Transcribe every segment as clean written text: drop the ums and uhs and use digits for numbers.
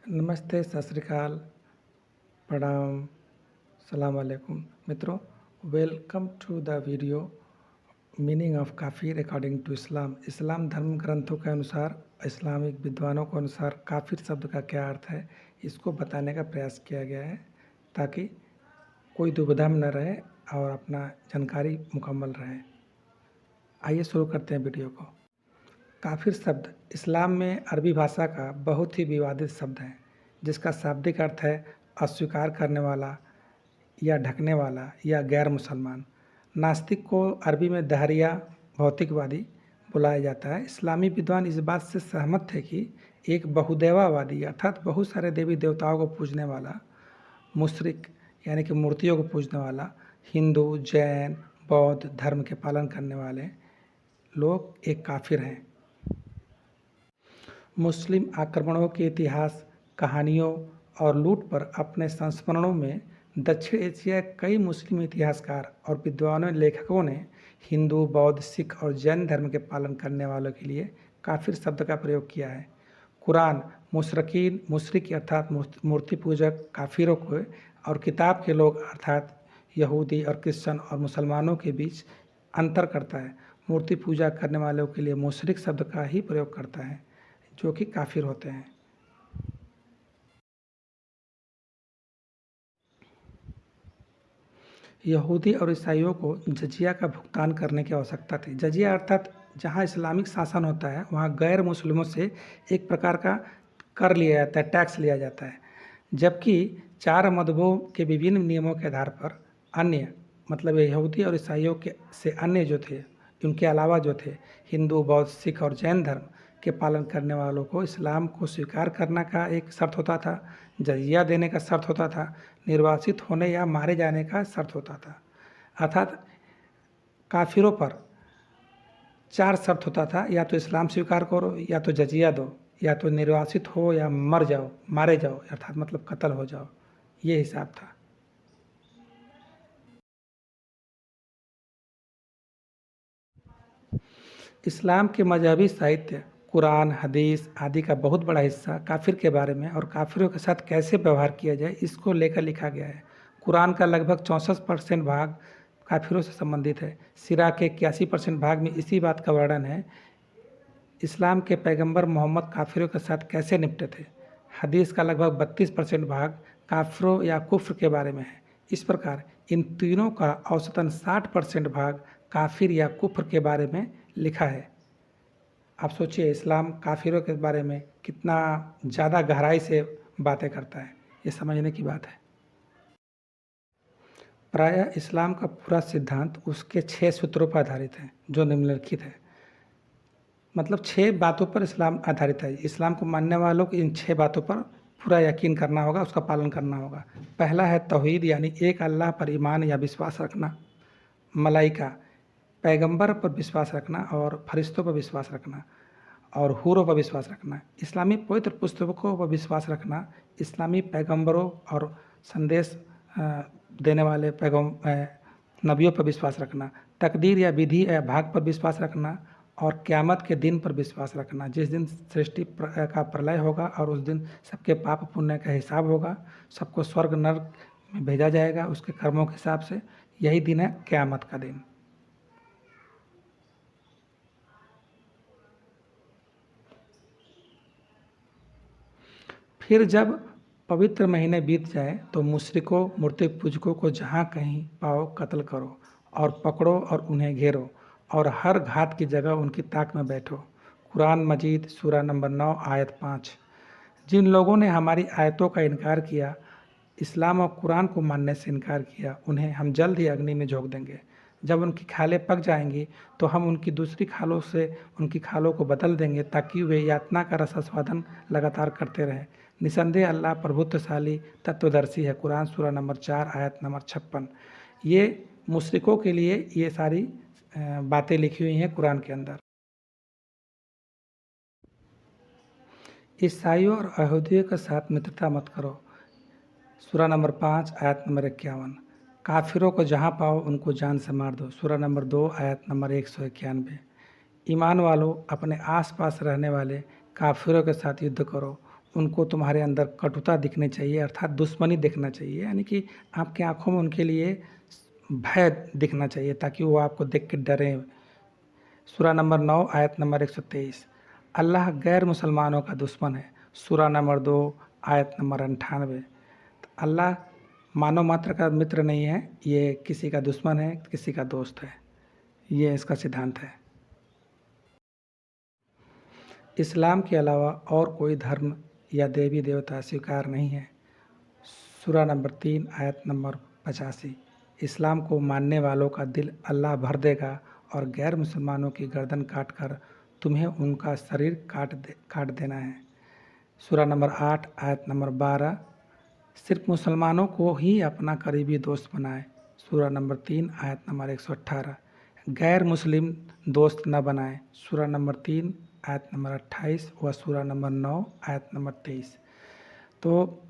नमस्ते, सत श्री अकाल, प्रणाम, सलाम वालेकुम। मित्रों, welcome to the video meaning of काफ़िर अकॉर्डिंग टू इस्लाम। इस्लाम धर्म ग्रंथों के अनुसार, इस्लामिक विद्वानों के अनुसार काफ़िर शब्द का क्या अर्थ है, इसको बताने का प्रयास किया गया है ताकि कोई दुविधा में न रहे और अपना जानकारी मुकम्मल रहे। आइए शुरू करते हैं वीडियो को। काफिर शब्द इस्लाम में अरबी भाषा का बहुत ही विवादित शब्द है, जिसका शाब्दिक अर्थ है अस्वीकार करने वाला या ढकने वाला या गैर मुसलमान। नास्तिक को अरबी में दहरिया भौतिकवादी बुलाया जाता है। इस्लामी विद्वान इस बात से सहमत थे कि एक बहुदेवावादी अर्थात बहुत सारे देवी देवताओं को पूजने वाला मुशरिक यानी कि मूर्तियों को पूजने वाला हिंदू, जैन, बौद्ध धर्म के पालन करने वाले लोग एक काफिर हैं। मुस्लिम आक्रमणों के इतिहास, कहानियों और लूट पर अपने संस्मरणों में दक्षिण एशिया के कई मुस्लिम इतिहासकार और विद्वानों लेखकों ने हिंदू, बौद्ध, सिख और जैन धर्म के पालन करने वालों के लिए काफिर शब्द का प्रयोग किया है। कुरान मुशरिक अर्थात मूर्ति पूजक काफिरों को और किताब के लोग अर्थात यहूदी और क्रिश्चन और मुसलमानों के बीच अंतर करता है। मूर्ति पूजा करने वालों के लिए मुशरिक शब्द का ही प्रयोग करता है, जो कि काफिर होते हैं। यहूदी और ईसाइयों को जजिया का भुगतान करने की आवश्यकता थी। जजिया अर्थात जहाँ इस्लामिक शासन होता है वहाँ गैर मुस्लिमों से एक प्रकार का कर लिया जाता है, टैक्स लिया जाता है। जबकि 4 मज़हबों के विभिन्न नियमों के आधार पर अन्य मतलब यहूदी और ईसाइयों के से अन्य जो थे, उनके अलावा जो थे हिंदू, बौद्ध, सिख और जैन धर्म के पालन करने वालों को इस्लाम को स्वीकार करना का एक शर्त होता था, जजिया देने का शर्त होता था, निर्वासित होने या मारे जाने का शर्त होता था। अर्थात काफिरों पर 4 शर्त होता था, या तो इस्लाम स्वीकार करो, या तो जजिया दो, या तो निर्वासित हो या मर जाओ, मारे जाओ अर्थात मतलब कत्ल हो जाओ। ये हिसाब था। इस्लाम के मजहबी साहित्य कुरान, हदीस आदि का बहुत बड़ा हिस्सा काफिर के बारे में और काफिरों के साथ कैसे व्यवहार किया जाए इसको लेकर लिखा गया है। कुरान का लगभग 64% भाग काफिरों से संबंधित है। सिरा के 81% भाग में इसी बात का वर्णन है। इस्लाम के पैगंबर मोहम्मद काफिरों के साथ कैसे निपटे थे। हदीस का लगभग 32% भाग काफिरों या कुफ्र के बारे में है। इस प्रकार इन तीनों का औसतन 60% भाग काफिर या कुफ्र के बारे में लिखा है। आप सोचिए इस्लाम काफिरों के बारे में कितना ज़्यादा गहराई से बातें करता है, ये समझने की बात है। प्रायः इस्लाम का पूरा सिद्धांत उसके 6 सूत्रों पर आधारित है, जो निम्नलिखित है। मतलब 6 बातों पर इस्लाम आधारित है। इस्लाम को मानने वालों को इन 6 बातों पर पूरा यकीन करना होगा, उसका पालन करना होगा। पहला है तौहीद यानी एक अल्लाह पर ईमान या विश्वास रखना, मलाइका पैगंबर पर विश्वास रखना और फरिश्तों पर विश्वास रखना और हूरों पर विश्वास रखना, इस्लामी पवित्र पुस्तकों पर विश्वास रखना, इस्लामी पैगंबरों और संदेश देने वाले नबियों पर विश्वास रखना, तकदीर या विधि या भाग पर विश्वास रखना और क़यामत के दिन पर विश्वास रखना, जिस दिन सृष्टि का प्रलय होगा और उस दिन सबके पाप पुण्य का हिसाब होगा, सबको स्वर्ग नर्क में भेजा जाएगा उसके कर्मों के हिसाब से। यही दिन है क़यामत का दिन। फिर जब पवित्र महीने बीत जाए तो मुशरिकों मूर्ति पूजकों को जहाँ कहीं पाओ कत्ल करो और पकड़ो और उन्हें घेरो और हर घात की जगह उनकी ताक में बैठो। कुरान मजीद सूरा नंबर 9 आयत 5। जिन लोगों ने हमारी आयतों का इनकार किया, इस्लाम और कुरान को मानने से इनकार किया, उन्हें हम जल्द ही अग्नि में झोंक देंगे। जब उनकी खालें पक जाएंगी तो हम उनकी दूसरी खालों से उनकी खालों को बदल देंगे ताकि वे यातना का रसास्वादन लगातार करते रहें। निसंदेह अल्लाह प्रभुत्वशाली तत्वदर्शी है। कुरान सूरा नंबर 4 आयत नंबर 56। ये मुशरिकों के लिए ये सारी बातें लिखी हुई हैं कुरान के अंदर। ईसाइयों और यहूदियों के साथ मित्रता मत करो। सूरा नंबर 5 आयत नंबर 51। काफिरों को जहाँ पाओ उनको जान से मार दो। सूरा नंबर 2 आयत नंबर 191। ईमान वालों अपने आसपास रहने वाले काफिरों के साथ युद्ध करो, उनको तुम्हारे अंदर कटुता दिखनी चाहिए, अर्थात दुश्मनी दिखना चाहिए, यानी कि आपकी आँखों में उनके लिए भय दिखना चाहिए ताकि वो आपको देख के डरें। सूरा नंबर 9 आयत नंबर 123। अल्लाह गैर मुसलमानों का दुश्मन है। सूरा नंबर 2 आयत नंबर 98। अल्लाह मानव मात्र का मित्र नहीं है, ये किसी का दुश्मन है, किसी का दोस्त है। ये इसका सिद्धांत है। इस्लाम के अलावा और कोई धर्म या देवी देवता स्वीकार नहीं है। सूरा नंबर 3 आयत नंबर 85। इस्लाम को मानने वालों का दिल अल्लाह भर देगा और गैर मुसलमानों की गर्दन काट कर तुम्हें उनका शरीर काट देना है। सूरा नंबर 8 आयत नंबर 12। सिर्फ मुसलमानों को ही अपना करीबी दोस्त बनाए। सूरा नंबर 3 आयत नंबर 118। गैर मुस्लिम दोस्त न बनाए। सूरा नंबर 3 आयत नंबर 28 व सूरा नंबर 9 आयत नंबर 23। तो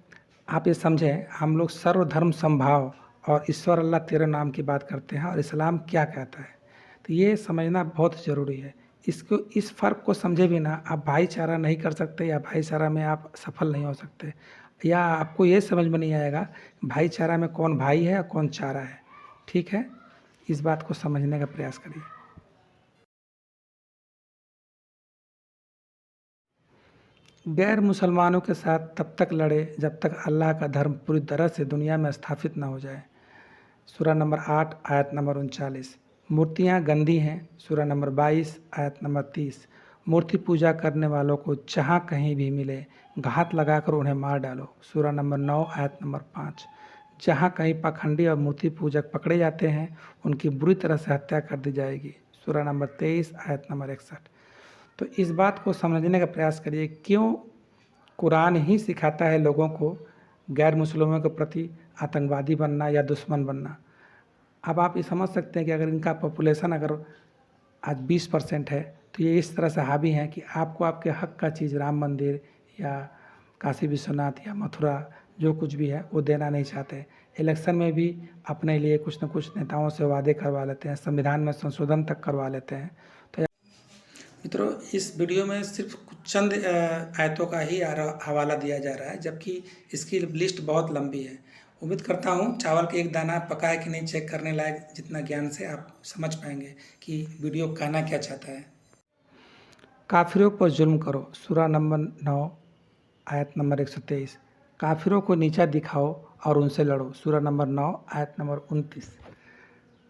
आप ये समझें, हम लोग सर्वधर्म समभाव और ईश्वर अल्लाह तेरे नाम की बात करते हैं और इस्लाम क्या कहता है, तो ये समझना बहुत ज़रूरी है। इस फ़र्क को समझे बिना आप भाईचारा नहीं कर सकते या भाईचारा में आप सफल नहीं हो सकते, या आपको ये समझ में नहीं आएगा भाईचारा में कौन भाई है और कौन चारा है। ठीक है, इस बात को समझने का प्रयास करिए। गैर मुसलमानों के साथ तब तक लड़े जब तक अल्लाह का धर्म पूरी तरह से दुनिया में स्थापित न हो जाए। सूरा नंबर 8 आयत नंबर 39। मूर्तियाँ गंदी हैं। सूरा नंबर 22 आयत नंबर 30। मूर्ति पूजा करने वालों को जहाँ कहीं भी मिले घात लगाकर उन्हें मार डालो। सूरा नंबर 9 आयत नंबर 5। जहाँ कहीं पाखंडी और मूर्ति पूजक पकड़े जाते हैं उनकी बुरी तरह से हत्या कर दी जाएगी। सूरा नंबर 23 आयत नंबर 61। तो इस बात को समझने का प्रयास करिए, क्यों कुरान ही सिखाता है लोगों को गैर मुस्लिमों के प्रति आतंकवादी बनना या दुश्मन बनना। अब आप ये समझ सकते हैं कि अगर इनका पॉपुलेशन अगर आज 20% है तो ये इस तरह से हावी हैं कि आपको आपके हक का चीज़ राम मंदिर या काशी विश्वनाथ या मथुरा जो कुछ भी है वो देना नहीं चाहते। इलेक्शन में भी अपने लिए कुछ न कुछ नेताओं से वादे करवा लेते हैं, संविधान में संशोधन तक करवा लेते हैं। तो मित्रों, इस वीडियो में सिर्फ कुछ चंद आयतों का ही हवाला दिया जा रहा है, जबकि इसकी लिस्ट बहुत लंबी है। उम्मीद करता हूँ चावल का एक दाना पका है कि नहीं चेक करने लायक जितना ज्ञान से आप समझ पाएंगे कि वीडियो कहना क्या चाहता है। काफिरों पर जुल्म करो। सूरा नंबर 9 आयत नंबर 123। काफिरों को नीचा दिखाओ और उनसे लड़ो। सूरा नंबर 9 आयत नंबर 29।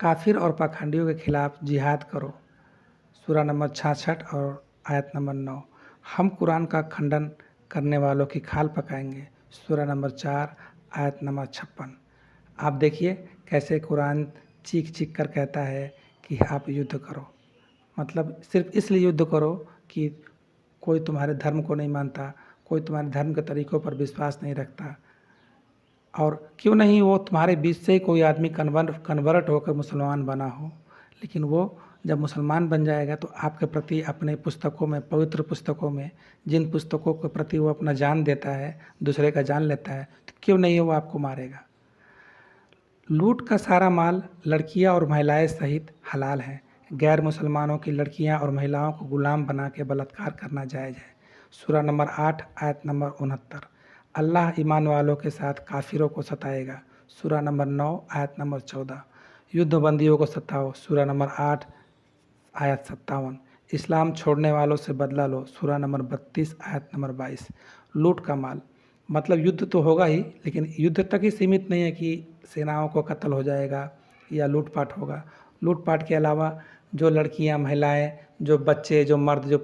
काफिर और पाखंडियों के खिलाफ जिहाद करो। सूरा नंबर 66 और आयत नंबर 9। हम कुरान का खंडन करने वालों की खाल पकाएंगे। सूरा नंबर 4 आयत नंबर 56। आप देखिए कैसे कुरान चीख चीख कर कहता है कि आप युद्ध करो, मतलब सिर्फ इसलिए युद्ध करो कि कोई तुम्हारे धर्म को नहीं मानता, कोई तुम्हारे धर्म के तरीक़ों पर विश्वास नहीं रखता, और क्यों नहीं वो तुम्हारे बीच से ही कोई आदमी कन्वर्ट होकर मुसलमान बना हो, लेकिन वो जब मुसलमान बन जाएगा तो आपके प्रति अपने पुस्तकों में, पवित्र पुस्तकों में जिन पुस्तकों के प्रति वो अपना जान देता है, दूसरे का जान लेता है, तो क्यों नहीं वो आपको मारेगा। लूट का सारा माल लड़कियां और महिलाएं सहित हलाल है। गैर मुसलमानों की लड़कियां और महिलाओं को गुलाम बना के बलात्कार करना जायज़ है। सूरा नंबर 8 आयत नंबर 69। अल्लाह ईमान वालों के साथ काफिरों को सताएगा। सूरा नंबर 9 आयत नंबर 14। युद्धबंदियों को सताओ। सूरा नंबर 8 आयत 57। इस्लाम छोड़ने वालों से बदला लो। सूरा नंबर 32 आयत नंबर 22। लूट का माल, मतलब युद्ध तो होगा ही, लेकिन युद्ध तक ही सीमित नहीं है कि सेनाओं को कत्ल हो जाएगा या लूटपाट होगा। लूटपाट के अलावा जो लड़कियां, महिलाएं, जो बच्चे, जो मर्द जो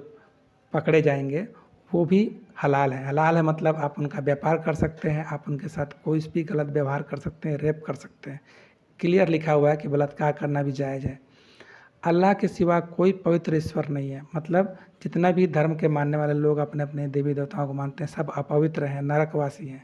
पकड़े जाएंगे वो भी हलाल है। हलाल है मतलब आप उनका व्यापार कर सकते हैं, आप उनके साथ कोई भी गलत व्यवहार कर सकते हैं, रेप कर सकते हैं। क्लियर लिखा हुआ है कि बलात्कार करना भी जायज़ है। अल्लाह के सिवा कोई पवित्र ईश्वर नहीं है, मतलब जितना भी धर्म के मानने वाले लोग अपने अपने देवी देवताओं को मानते हैं सब अपवित्र हैं, नरकवासी हैं।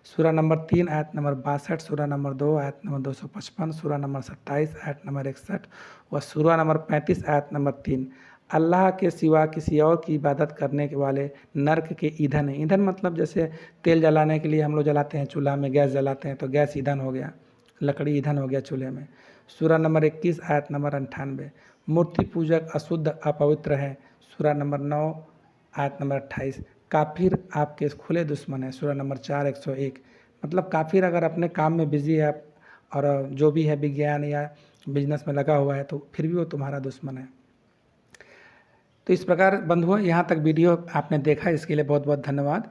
सूरा नंबर 3 आयत नंबर 62, सूरा नंबर 2 आयत नंबर 255, सूरा नंबर 27 आयत नंबर 61 व सूरा नंबर 35 आयत नंबर 3। अल्लाह के सिवा किसी और की इबादत करने के वाले नर्क के ईंधन है। ईंधन मतलब जैसे तेल जलाने के लिए हम लोग जलाते हैं चूल्हा में, गैस जलाते हैं तो गैस ईंधन हो गया, लकड़ी ईंधन हो गया चूल्हे में। सूरा नंबर 21 आयत नंबर 98। मूर्ति पूजक अशुद्ध अपवित्र हैं। सूरा नंबर 9 आयत नंबर 28। काफिर आपके खुले दुश्मन है। सूरा नंबर 4 101। मतलब काफिर अगर अपने काम में बिजी है और जो भी है विज्ञान या बिजनेस में लगा हुआ है तो फिर भी वो तुम्हारा दुश्मन है। तो इस प्रकार बंधुओं, यहाँ तक वीडियो आपने देखा, इसके लिए बहुत बहुत धन्यवाद।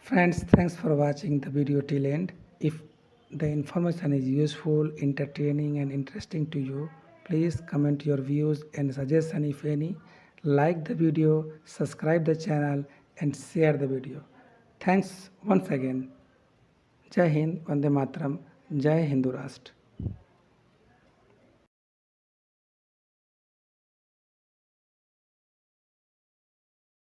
Friends, thanks for watching the video till end. If the information is useful, entertaining and interesting to you, please comment your views and suggestion if any. Like the video, subscribe the channel and share the video. Thanks once again. Jai Hind, Vande Mataram, Jai Hindu Rashtra.